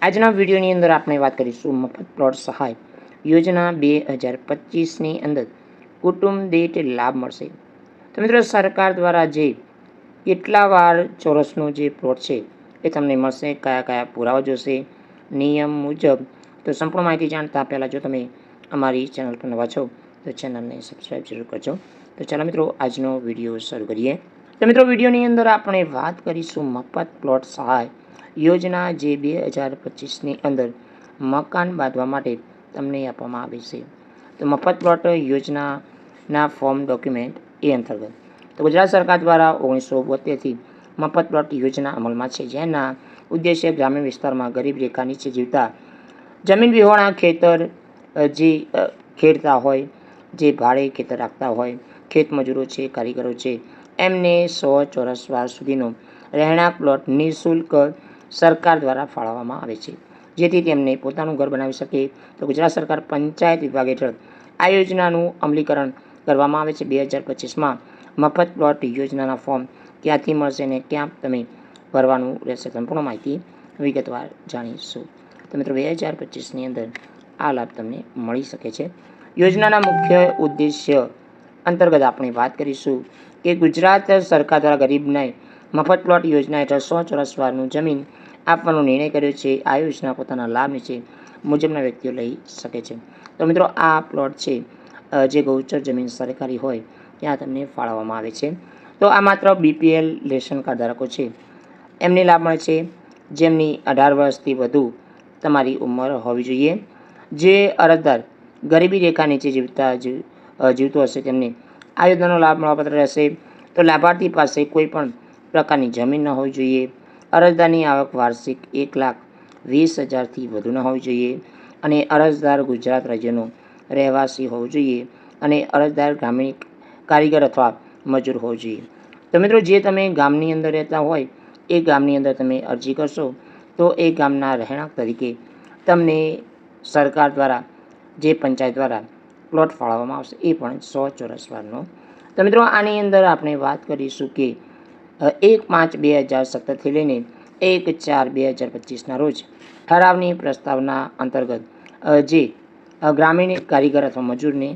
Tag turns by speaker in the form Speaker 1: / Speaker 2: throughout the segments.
Speaker 1: આજના વિડીયોની અંદર આપણે વાત કરીશું મફત પ્લોટ સહાય યોજના 2025ની અંદર કુટુંબ દીઠ લાભ મળશે. તો મિત્રો, સરકાર દ્વારા જે કેટલા વાર ચોરસનો જે પ્લોટ છે એ તમને મળશે, કયા કયા પુરાવા જોશે, નિયમ મુજબ. તો સંપૂર્ણ માહિતી જાણતા પહેલાં જો તમે અમારી ચેનલ પર નવા છો તો ચેનલને સબસ્ક્રાઈબ જરૂર કરજો. તો ચાલો મિત્રો, આજનો વિડીયો શરૂ કરીએ. તો મિત્રો, વિડીયોની અંદર આપણે વાત કરીશું મફત પ્લોટ સહાય યોજના જે 2025ની અંદર મકાન બાંધવા માટે તમને આપવામાં આવે છે. તો મફત પ્લોટ યોજનાના ફોર્મ ડોક્યુમેન્ટ એ અંતર્ગત તો ગુજરાત સરકાર દ્વારા 1972થી મફત પ્લોટ યોજના અમલમાં છે, જેના ઉદ્દેશ્ય ગ્રામીણ વિસ્તારમાં ગરીબ રેખા નીચે જીવતા જમીન વિહોણા ખેતર જે ખેડતા હોય, જે ભાડે ખેતર રાખતા હોય, ખેત મજૂરો છે, કારીગરો છે, એમને 100 ચોરસ વાર સુધીનો રહેણાંક પ્લોટ નિઃશુલ્ક સરકાર દ્વારા ફાળવવામાં આવે છે, જેથી તેમને પોતાનું ઘર બનાવી શકે. તો ગુજરાત સરકાર પંચાયત વિભાગ હેઠળ આ યોજનાનું અમલીકરણ કરવામાં આવે છે. 2025માં મફત પ્લોટ યોજનાના ફોર્મ ક્યાંથી મળશે અને ક્યાં તમે ભરવાનું રહેશે, સંપૂર્ણ માહિતી વિગતવાર જાણીશું. તો મિત્રો, 2025ની અંદર આ લાભ તમને મળી શકે છે. યોજનાના મુખ્ય ઉદ્દેશ્ય અંતર્ગત આપણે વાત કરીશું કે ગુજરાત સરકાર દ્વારા ગરીબને મફત પ્લોટ યોજના હેઠળ 100 ચોરસ વારનું જમીન આપવાનો નિર્ણય કર્યો છે. આ યોજના પોતાના લાભ નીચે મુજબના વ્યક્તિઓ લઈ શકે છે. તો મિત્રો, આ પ્લોટ છે જે ગૌચર જમીન સરકારી હોય ત્યાં તમને ફાળવવામાં આવે છે. તો આ માત્ર BPL રેશન કાર્ડ ધારકો છે એમને લાભ મળે છે, જેમની 18 વર્ષથી વધુ તમારી ઉંમર હોવી જોઈએ. જે અરજદાર ગરીબી રેખા નીચે જીવતો હશે તેમને આ યોજનાનો લાભ મળવાપાત્ર રહેશે. તો લાભાર્થી પાસે કોઈ પણ પ્રકારની જમીન ન હોવી જોઈએ. અરજદારની આવક વાર્ષિક 1,20,000થી વધુ ન હોવી જોઈએ અને અરજદાર ગુજરાત રાજ્યનો રહેવાસી હોવો જોઈએ અને અરજદાર ગ્રામીણ કારીગર અથવા મજૂર હોવો જોઈએ. તો મિત્રો, જે તમે ગામની અંદર રહેતા હોય એ ગામની અંદર તમે અરજી કરશો તો એ ગામના રહેણાંક તરીકે તમને સરકાર દ્વારા, જે પંચાયત દ્વારા પ્લોટ ફાળવવામાં આવશે, એ પણ 100 ચોરસ વારનો. તો મિત્રો, આની અંદર આપણે વાત કરીશું કે 1/5/2017થી લઈને 1/4/2025ના રોજ ઠરાવની પ્રસ્તાવના અંતર્ગત જે ગ્રામીણ કારીગર અથવા મજૂરને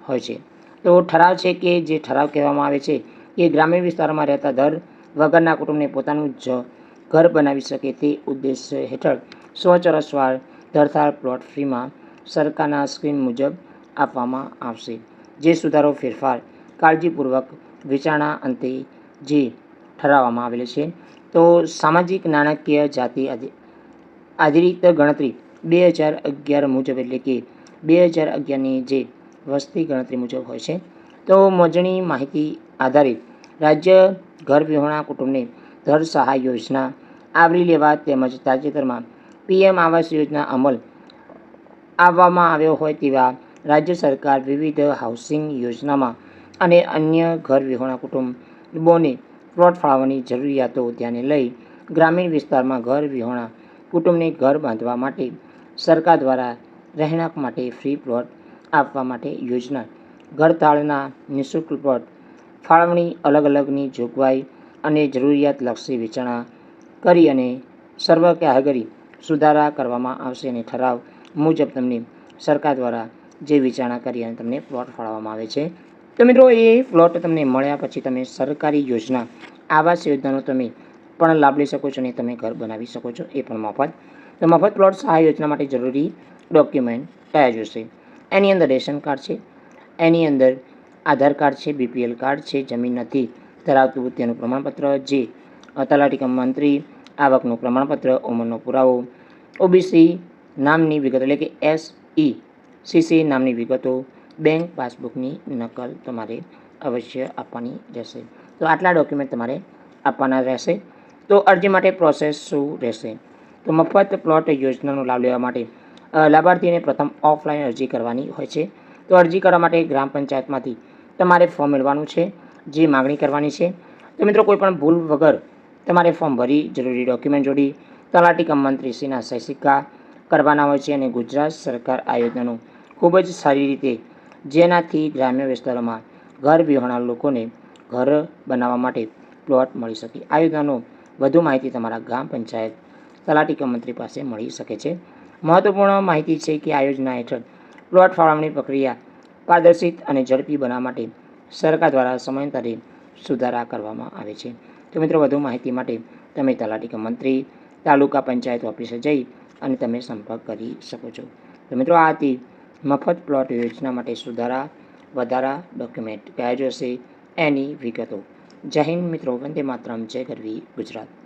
Speaker 1: હોય છે. તો ઠરાવ છે કે જે ઠરાવ કહેવામાં આવે છે કે ગ્રામીણ વિસ્તારોમાં રહેતા દર વગરના કુટુંબને પોતાનું ઘર બનાવી શકે તે ઉદ્દેશ્ય હેઠળ 100 ચોરસ વાર ધરતાળ પ્લોટ ફ્રીમાં સરકારના સ્કીમ મુજબ આપવામાં આવશે. જે સુધારો ફેરફાર કાળજીપૂર્વક વિચારણા અંતે જે ઠરાવવામાં આવેલ છે. તો સામાજિક નાણાકીય જાતિ આધારિત ગણતરી 2011 મુજબ, એટલે કે 2011ની જે વસ્તી ગણતરી મુજબ હોય છે. તો મોજણી માહિતી આધારિત રાજ્ય ઘર વિહોણા કુટુંબને ઘર સહાય યોજના આવરી લેવા તેમજ તાજેતરમાં PM આવાસ યોજના અમલ આવવામાં આવ્યો હોય તેવા રાજ્ય સરકાર વિવિધ હાઉસિંગ યોજનામાં અને અન્ય ઘર વિહોણા કુટુંબોને પ્લોટ ફાળવવાની જરૂરિયાતો ધ્યાને લઈ ગ્રામીણ વિસ્તારમાં ઘર વિહોણા કુટુંબને ઘર બાંધવા માટે સરકાર દ્વારા રહેણાંક માટે ફ્રી પ્લોટ આપવા માટે યોજના ઘરતાળના નિઃશુલ્ક પ્લોટ ફાળવણી અલગ અલગની જોગવાઈ અને જરૂરિયાતલક્ષી વિચારણા કરી અને સર્વગ્રાહી સુધારા કરવામાં આવશે અને ઠરાવ મુજબ તમને સરકાર દ્વારા જે વિચારણા કરી અને તમને પ્લોટ ફાળવવામાં આવે છે. તો મિત્રો, એ પ્લોટ તમને મળ્યા પછી તમે સરકારી યોજના આવાસ યોજનાનો તમે પણ લાભ લઈ શકો છો અને તમે ઘર બનાવી શકો છો, એ પણ મફત. તો મફત પ્લોટ સહાય યોજના માટે જરૂરી ડોક્યુમેન્ટ કયા જોશે? એની અંદર રેશન કાર્ડ છે, એની અંદર આધાર કાર્ડ છે, BPL કાર્ડ છે, જમીન નથી ધરાવતું તેનું પ્રમાણપત્ર, જે તલાટી કમ મંત્રી, આવકનું પ્રમાણપત્ર, ઉંમરનો પુરાવો, OBC નામની વિગતો એટલે કે SECC નામની વિગતો, બેંક પાસબુકની નકલ તમારે અવશ્ય આપવાની રહેશે. તો આટલા ડોક્યુમેન્ટ તમારે આપવાના રહેશે. તો અરજી માટે પ્રોસેસ શું રહેશે? તો મફત પ્લોટ યોજનાનો લાભ લેવા માટે લાભાર્થીને પ્રથમ ઓફલાઈન અરજી કરવાની હોય છે. તો અરજી કરવા માટે ગ્રામ પંચાયતમાંથી તમારે ફોર્મ મેળવવાનું છે, જે માગણી કરવાની છે. તો મિત્રો, કોઈ પણ ભૂલ વગર તમારે ફોર્મ ભરી જરૂરી ડોક્યુમેન્ટ જોડી તલાટી કમ મંત્રીશ્રીના સહી સિક્કા કરવાના હોય છે અને ગુજરાત સરકાર આ યોજનાનો ખૂબ જ સારી રીતે, જેનાથી ગ્રામ્ય વિસ્તારોમાં ઘર વિહોણા લોકોને ઘર બનાવવા માટે પ્લોટ મળી શકે. આ યોજનાનો વધુ માહિતી તમારા ગ્રામ પંચાયત તલાટી કમ મંત્રી પાસે મળી શકે છે. મહત્વપૂર્ણ માહિતી છે કે આ યોજના હેઠળ પ્લોટ ફાળવણી પ્રક્રિયા પારદર્શિત અને ઝડપી બનાવવા માટે સરકાર દ્વારા સમયાંતરે સુધારા કરવામાં આવે છે. તો મિત્રો, વધુ માહિતી માટે તમે તલાટી કમ મંત્રી, તાલુકા પંચાયત ઓફિસે જઈ અને તમે સંપર્ક કરી શકો છો. તો મિત્રો, આ હતી મફત પ્લોટ યોજના માટે સુધારા વધારા ડોક્યુમેન્ટ કયા જોશે એની વિગતો. જય હિન્દ મિત્રો, વંદે માતરમ, જય ગરવી ગુજરાત.